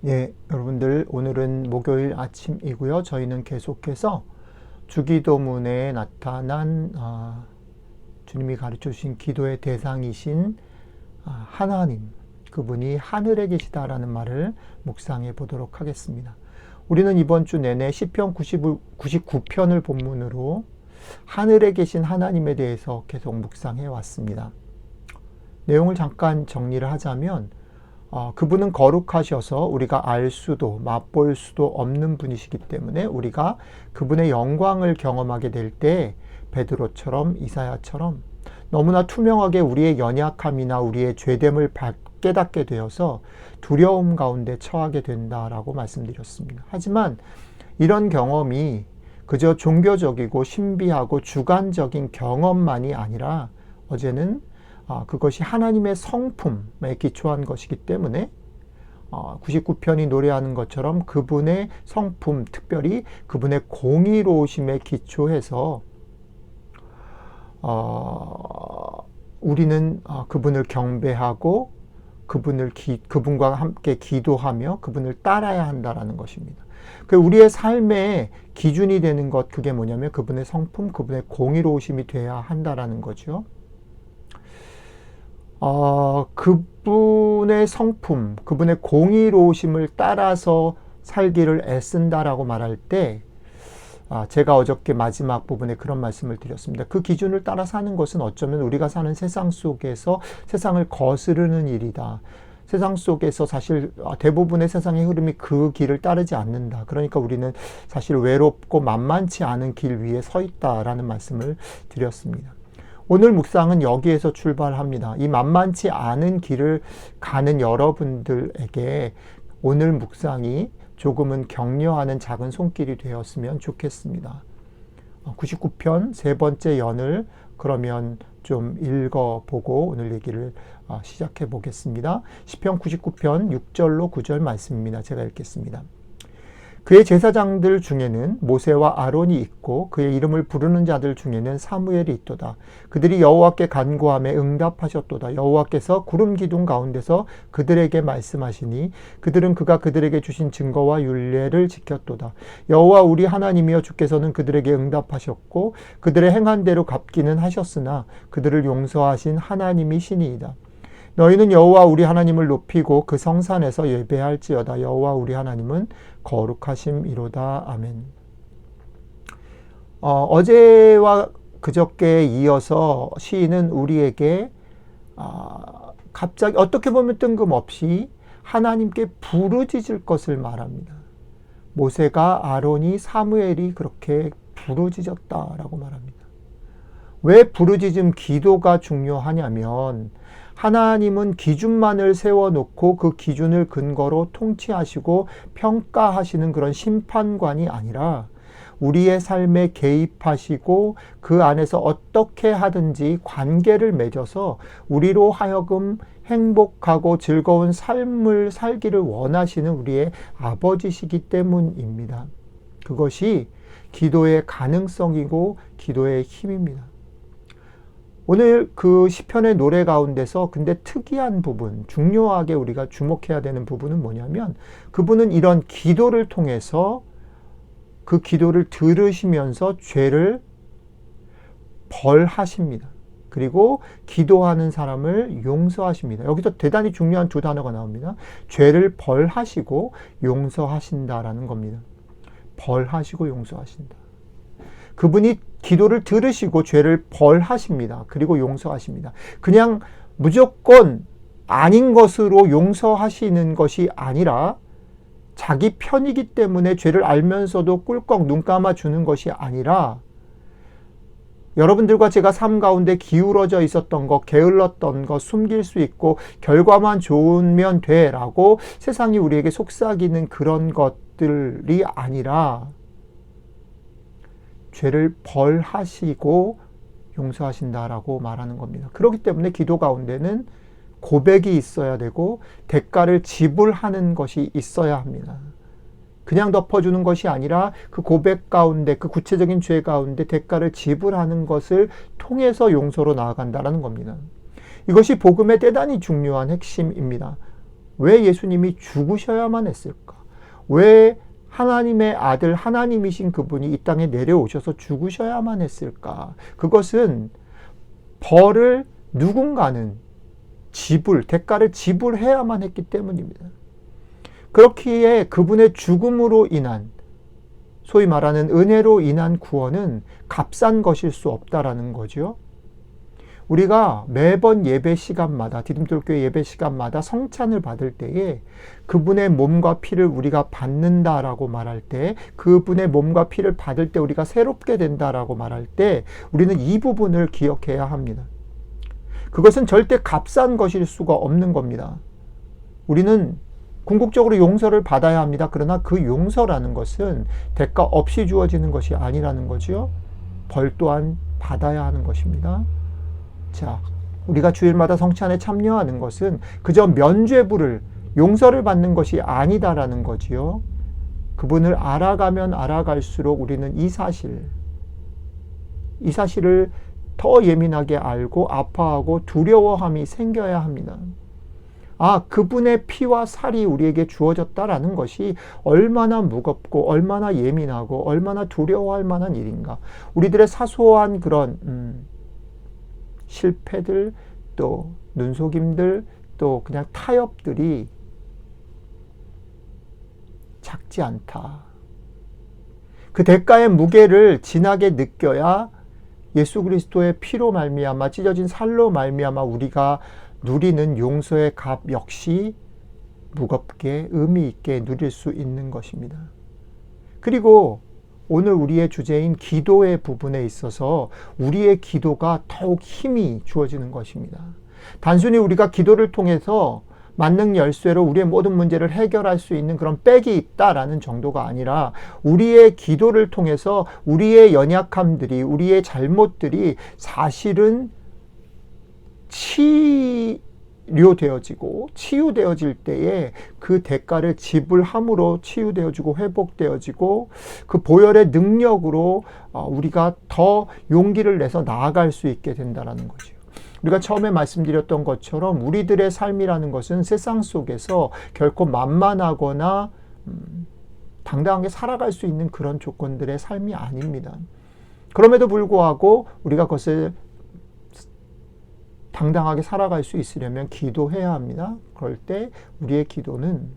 예, 여러분들 오늘은 목요일 아침이고요. 저희는 계속해서 주기도문에 나타난 주님이 가르쳐 주신 기도의 대상이신 하나님, 그분이 하늘에 계시다라는 말을 묵상해 보도록 하겠습니다. 우리는 이번 주 내내 시편 99편을 본문으로 하늘에 계신 하나님에 대해서 계속 묵상해 왔습니다. 내용을 잠깐 정리를 하자면 그분은 거룩하셔서 우리가 알 수도 맛볼 수도 없는 분이시기 때문에 우리가 그분의 영광을 경험하게 될 때 베드로처럼 이사야처럼 너무나 투명하게 우리의 연약함이나 우리의 죄됨을 깨닫게 되어서 두려움 가운데 처하게 된다라고 말씀드렸습니다. 하지만 이런 경험이 그저 종교적이고 신비하고 주관적인 경험만이 아니라 어제는 그것이 하나님의 성품에 기초한 것이기 때문에 99편이 노래하는 것처럼 그분의 성품, 특별히 그분의 공의로우심에 기초해서 우리는 그분을 경배하고 그분과 함께 기도하며 그분을 따라야 한다라는 것입니다. 우리의 삶의 기준이 되는 것, 그게 뭐냐면 그분의 성품, 그분의 공의로우심이 돼야 한다라는 거죠. 그분의 성품, 그분의 공의로우심을 따라서 살기를 애쓴다라고 말할 때 제가 어저께 마지막 부분에 그런 말씀을 드렸습니다. 그 기준을 따라 사는 것은 어쩌면 우리가 사는 세상 속에서 세상을 거스르는 일이다. 세상 속에서 사실 대부분의 세상의 흐름이 그 길을 따르지 않는다. 그러니까 우리는 사실 외롭고 만만치 않은 길 위에 서 있다라는 말씀을 드렸습니다. 오늘 묵상은 여기에서 출발합니다. 이 만만치 않은 길을 가는 여러분들에게 오늘 묵상이 조금은 격려하는 작은 손길이 되었으면 좋겠습니다. 99편 세 번째 연을 그러면 좀 읽어보고 오늘 얘기를 시작해 보겠습니다. 시편 99편 6절로 9절 말씀입니다. 제가 읽겠습니다. 그의 제사장들 중에는 모세와 아론이 있고 그의 이름을 부르는 자들 중에는 사무엘이 있도다. 그들이 여호와께 간구하며 응답하셨도다. 여호와께서 구름 기둥 가운데서 그들에게 말씀하시니 그들은 그가 그들에게 주신 증거와 율례를 지켰도다. 여호와 우리 하나님이여 주께서는 그들에게 응답하셨고 그들의 행한 대로 갚기는 하셨으나 그들을 용서하신 하나님이 신이이다. 너희는 여호와 우리 하나님을 높이고 그 성산에서 예배할지어다. 여호와 우리 하나님은 거룩하심이로다. 아멘. 어제와 그저께에 이어서 시인은 우리에게 갑자기 어떻게 보면 뜬금없이 하나님께 부르짖을 것을 말합니다. 모세가 아론이 사무엘이 그렇게 부르짖었다라고 말합니다. 왜 부르짖음 기도가 중요하냐면 하나님은 기준만을 세워놓고 그 기준을 근거로 통치하시고 평가하시는 그런 심판관이 아니라 우리의 삶에 개입하시고 그 안에서 어떻게 하든지 관계를 맺어서 우리로 하여금 행복하고 즐거운 삶을 살기를 원하시는 우리의 아버지시기 때문입니다. 그것이 기도의 가능성이고 기도의 힘입니다. 오늘 그 시편의 노래 가운데서 근데 특이한 부분, 중요하게 우리가 주목해야 되는 부분은 뭐냐면 그분은 이런 기도를 통해서 그 기도를 들으시면서 죄를 벌하십니다. 그리고 기도하는 사람을 용서하십니다. 여기서 대단히 중요한 두 단어가 나옵니다. 죄를 벌하시고 용서하신다라는 겁니다. 벌하시고 용서하신다. 그분이 기도를 들으시고 죄를 벌하십니다. 그리고 용서하십니다. 그냥 무조건 아닌 것으로 용서하시는 것이 아니라 자기 편이기 때문에 죄를 알면서도 꿀꺽 눈 감아주는 것이 아니라 여러분들과 제가 삶 가운데 기울어져 있었던 것, 게을렀던 것, 숨길 수 있고 결과만 좋으면 돼라고 세상이 우리에게 속삭이는 그런 것들이 아니라 죄를 벌하시고 용서하신다라고 말하는 겁니다. 그렇기 때문에 기도 가운데는 고백이 있어야 되고 대가를 지불하는 것이 있어야 합니다. 그냥 덮어주는 것이 아니라 그 고백 가운데, 그 구체적인 죄 가운데 대가를 지불하는 것을 통해서 용서로 나아간다는 겁니다. 이것이 복음의 대단히 중요한 핵심입니다. 왜 예수님이 죽으셔야만 했을까? 왜 하나님의 아들 하나님이신 그분이 이 땅에 내려오셔서 죽으셔야만 했을까? 그것은 벌을 누군가는 대가를 지불해야만 했기 때문입니다. 그렇기에 그분의 죽음으로 인한, 소위 말하는 은혜로 인한 구원은 값싼 것일 수 없다라는 거죠. 우리가 매번 예배 시간마다, 디딤돌교회 예배 시간마다 성찬을 받을 때에 그분의 몸과 피를 우리가 받는다라고 말할 때, 그분의 몸과 피를 받을 때 우리가 새롭게 된다라고 말할 때 우리는 이 부분을 기억해야 합니다. 그것은 절대 값싼 것일 수가 없는 겁니다. 우리는 궁극적으로 용서를 받아야 합니다. 그러나 그 용서라는 것은 대가 없이 주어지는 것이 아니라는 거죠. 벌 또한 받아야 하는 것입니다. 자, 우리가 주일마다 성찬에 참여하는 것은 그저 면죄부를, 용서를 받는 것이 아니다라는 거지요. 그분을 알아가면 알아갈수록 우리는 이 사실을 더 예민하게 알고 아파하고 두려워함이 생겨야 합니다. 아, 그분의 피와 살이 우리에게 주어졌다라는 것이 얼마나 무겁고 얼마나 예민하고 얼마나 두려워할 만한 일인가. 우리들의 사소한 그런 실패들, 또 눈속임들, 또 그냥 타협들이 작지 않다. 그 대가의 무게를 진하게 느껴야 예수 그리스도의 피로 말미암아, 찢어진 살로 말미암아 우리가 누리는 용서의 값 역시 무겁게 의미 있게 누릴 수 있는 것입니다. 그리고 오늘 우리의 주제인 기도의 부분에 있어서 우리의 기도가 더욱 힘이 주어지는 것입니다. 단순히 우리가 기도를 통해서 만능 열쇠로 우리의 모든 문제를 해결할 수 있는 그런 백이 있다라는 정도가 아니라 우리의 기도를 통해서 우리의 연약함들이, 우리의 잘못들이 사실은 치유되어질 때에 그 대가를 지불함으로 치유되어지고 회복되어지고 그 보혈의 능력으로 우리가 더 용기를 내서 나아갈 수 있게 된다는 거죠. 우리가 처음에 말씀드렸던 것처럼 우리들의 삶이라는 것은 세상 속에서 결코 만만하거나 당당하게 살아갈 수 있는 그런 조건들의 삶이 아닙니다. 그럼에도 불구하고 우리가 그것을 당당하게 살아갈 수 있으려면 기도해야 합니다. 그럴 때 우리의 기도는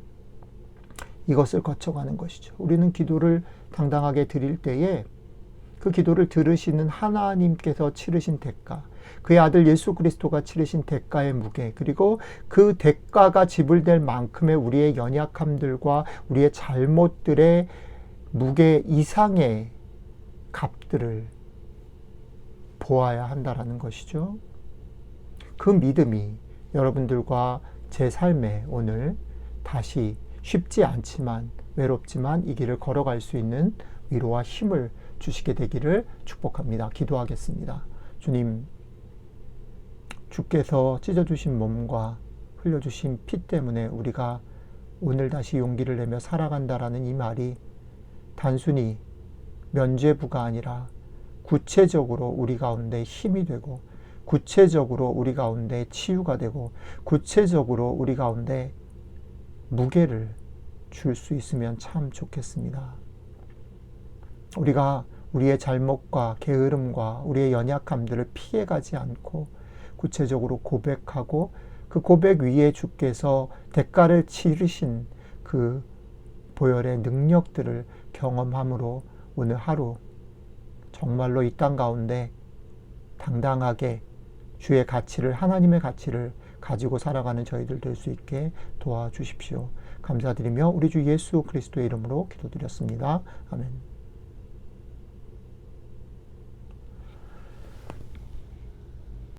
이것을 거쳐가는 것이죠. 우리는 기도를 당당하게 드릴 때에 그 기도를 들으시는 하나님께서 치르신 대가, 그의 아들 예수 그리스도가 치르신 대가의 무게, 그리고 그 대가가 지불될 만큼의 우리의 연약함들과 우리의 잘못들의 무게 이상의 값들을 보아야 한다라는 것이죠. 그 믿음이 여러분들과 제 삶에 오늘 다시 쉽지 않지만 외롭지만 이 길을 걸어갈 수 있는 위로와 힘을 주시게 되기를 축복합니다. 기도하겠습니다. 주님, 주께서 찢어주신 몸과 흘려주신 피 때문에 우리가 오늘 다시 용기를 내며 살아간다라는 이 말이 단순히 면죄부가 아니라 구체적으로 우리 가운데 힘이 되고 구체적으로 우리 가운데 치유가 되고 구체적으로 우리 가운데 무게를 줄 수 있으면 참 좋겠습니다. 우리가 우리의 잘못과 게으름과 우리의 연약함들을 피해가지 않고 구체적으로 고백하고 그 고백 위에 주께서 대가를 치르신 그 보혈의 능력들을 경험함으로 오늘 하루 정말로 이 땅 가운데 당당하게 주의 가치를, 하나님의 가치를 가지고 살아가는 저희들 될 수 있게 도와주십시오. 감사드리며 우리 주 예수 그리스도의 이름으로 기도드렸습니다. 아멘.